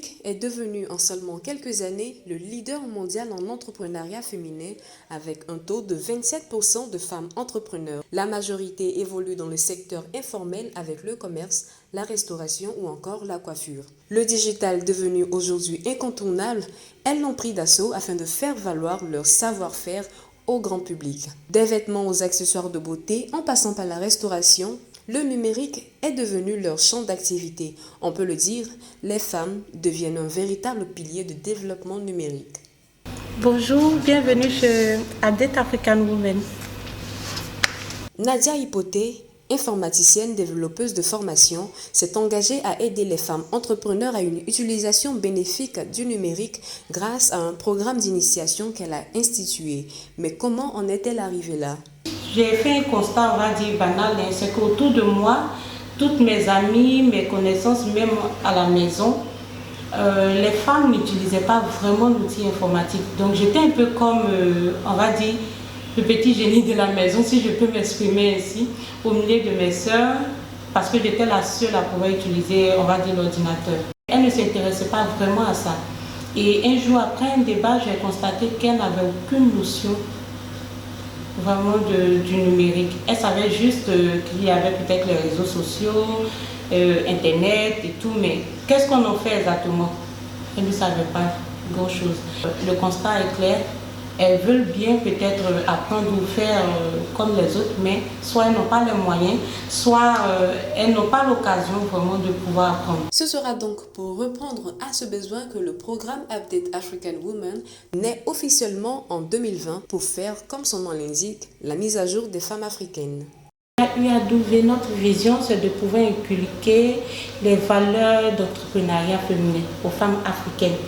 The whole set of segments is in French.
numérique est devenu en seulement quelques années le leader mondial en entrepreneuriat féminin avec un taux de 27% de femmes entrepreneurs. La majorité évolue dans le secteur informel avec le commerce, la restauration ou encore la coiffure. Le digital devenu aujourd'hui incontournable, elles l'ont pris d'assaut afin de faire valoir leur savoir-faire au grand public. Des vêtements aux accessoires de beauté en passant par la restauration, le numérique est devenu leur champ d'activité. On peut le dire, les femmes deviennent un véritable pilier de développement numérique. Bonjour, bienvenue chez Adet African Women. Nadia Hypothé, informaticienne développeuse de formation, s'est engagée à aider les femmes entrepreneurs à une utilisation bénéfique du numérique grâce à un programme d'initiation qu'elle a institué. Mais comment en est-elle arrivée là? J'ai fait un constat, on va dire banal, c'est qu'autour de moi, toutes mes amies, mes connaissances, même à la maison, les femmes n'utilisaient pas vraiment l'outil informatique. Donc j'étais un peu comme, on va dire, le petit génie de la maison, si je peux m'exprimer ainsi, au milieu de mes sœurs, parce que j'étais la seule à pouvoir utiliser, on va dire, l'ordinateur. Elle ne s'intéressait pas vraiment à ça. Et un jour après un débat, j'ai constaté qu'elle n'avait aucune notion vraiment du numérique. Elle savait juste qu'il y avait peut-être les réseaux sociaux, Internet et tout, mais qu'est-ce qu'on en fait exactement? Elle ne savait pas grand-chose. Le constat est clair. Elles veulent bien peut-être apprendre ou faire comme les autres, mais soit elles n'ont pas les moyens, soit elles n'ont pas l'occasion vraiment de pouvoir apprendre. Ce sera donc pour répondre à ce besoin que le programme Update African Women naît officiellement en 2020 pour faire, comme son nom l'indique, la mise à jour des femmes africaines. UAW, notre vision, c'est de pouvoir inculquer les valeurs d'entrepreneuriat féminin aux femmes africaines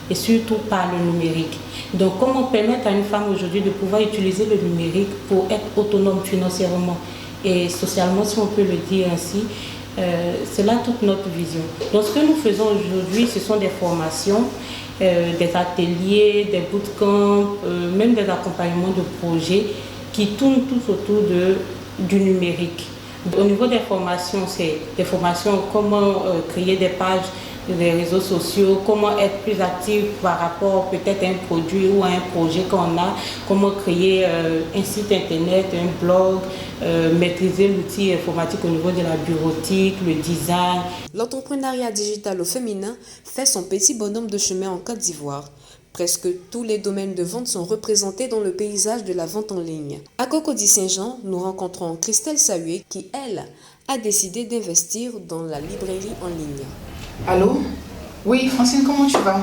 et surtout par le numérique. Donc, comment permettre à une femme aujourd'hui de pouvoir utiliser le numérique pour être autonome financièrement et socialement, si on peut le dire ainsi. C'est là toute notre vision. Donc, ce que nous faisons aujourd'hui, ce sont des formations, des ateliers, des bootcamps, même des accompagnements de projets qui tournent tous autour du numérique. Au niveau des formations, c'est des formations comment créer des pages des réseaux sociaux, comment être plus actif par rapport peut-être à un produit ou à un projet qu'on a, comment créer un site internet, un blog, maîtriser l'outil informatique au niveau de la bureautique, le design. L'entrepreneuriat digital au féminin fait son petit bonhomme de chemin en Côte d'Ivoire. Presque tous les domaines de vente sont représentés dans le paysage de la vente en ligne. À Cocody-Saint-Jean, nous rencontrons Christelle Sahué qui, elle, a décidé d'investir dans la librairie en ligne. Allô? Oui, Francine, comment tu vas?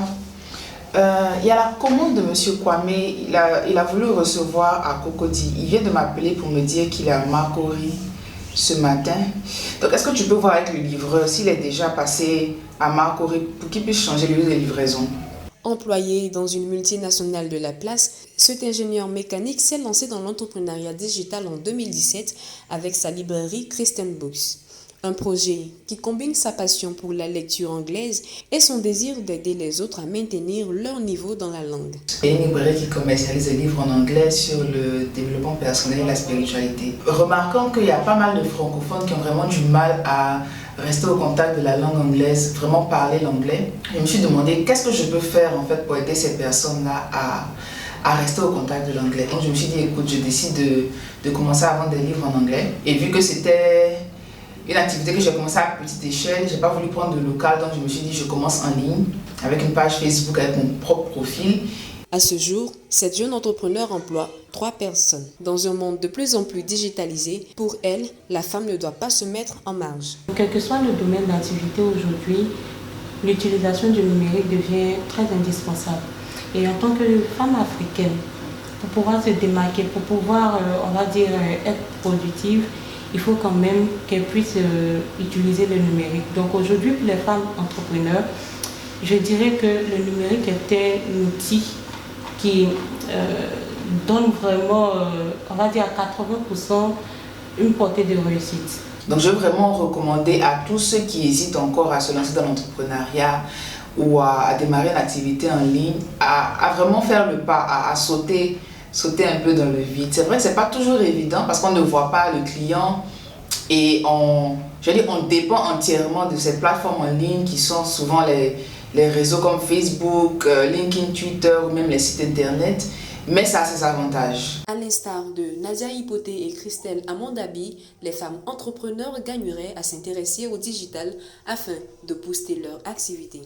Il y a la commande de M. Kwame, il a voulu recevoir à Cocody. Il vient de m'appeler pour me dire qu'il est à Marcory ce matin. Donc, est-ce que tu peux voir avec le livreur s'il est déjà passé à Marcory pour qu'il puisse changer le lieu de livraison? Employé dans une multinationale de la place, cet ingénieur mécanique s'est lancé dans l'entrepreneuriat digital en 2017 avec sa librairie Christian Books. Un projet qui combine sa passion pour la lecture anglaise et son désir d'aider les autres à maintenir leur niveau dans la langue. C'est une librairie qui commercialise des livres en anglais sur le développement personnel et la spiritualité. Remarquons qu'il y a pas mal de francophones qui ont vraiment du mal à rester au contact de la langue anglaise, vraiment parler l'anglais. Je me suis demandé qu'est-ce que je peux faire en fait pour aider ces personnes-là à rester au contact de l'anglais. Donc je me suis dit, écoute, je décide de commencer à vendre des livres en anglais. Et vu que c'était une activité que j'ai commencé à petite échelle, je n'ai pas voulu prendre de local, donc je me suis dit, je commence en ligne avec une page Facebook, avec mon propre profil. À ce jour, cette jeune entrepreneur emploie 3 personnes. Dans un monde de plus en plus digitalisé, pour elle, la femme ne doit pas se mettre en marge. Quel que soit le domaine d'activité aujourd'hui, l'utilisation du numérique devient très indispensable. Et en tant que femme africaine, pour pouvoir se démarquer, pour pouvoir, on va dire, être productive, il faut quand même qu'elles puissent utiliser le numérique. Donc aujourd'hui, pour les femmes entrepreneurs, je dirais que le numérique est un outil qui donne vraiment, on va dire à 80%, une portée de réussite. Donc je veux vraiment recommander à tous ceux qui hésitent encore à se lancer dans l'entrepreneuriat ou à démarrer une activité en ligne, à vraiment faire le pas, à sauter un peu dans le vide. C'est vrai que ce n'est pas toujours évident parce qu'on ne voit pas le client et on dépend entièrement de ces plateformes en ligne qui sont souvent les réseaux comme Facebook, LinkedIn, Twitter ou même les sites internet, mais ça a ses avantages. À l'instar de Nadia Hipoté et Christelle Amondabi, les femmes entrepreneurs gagneraient à s'intéresser au digital afin de booster leur activité.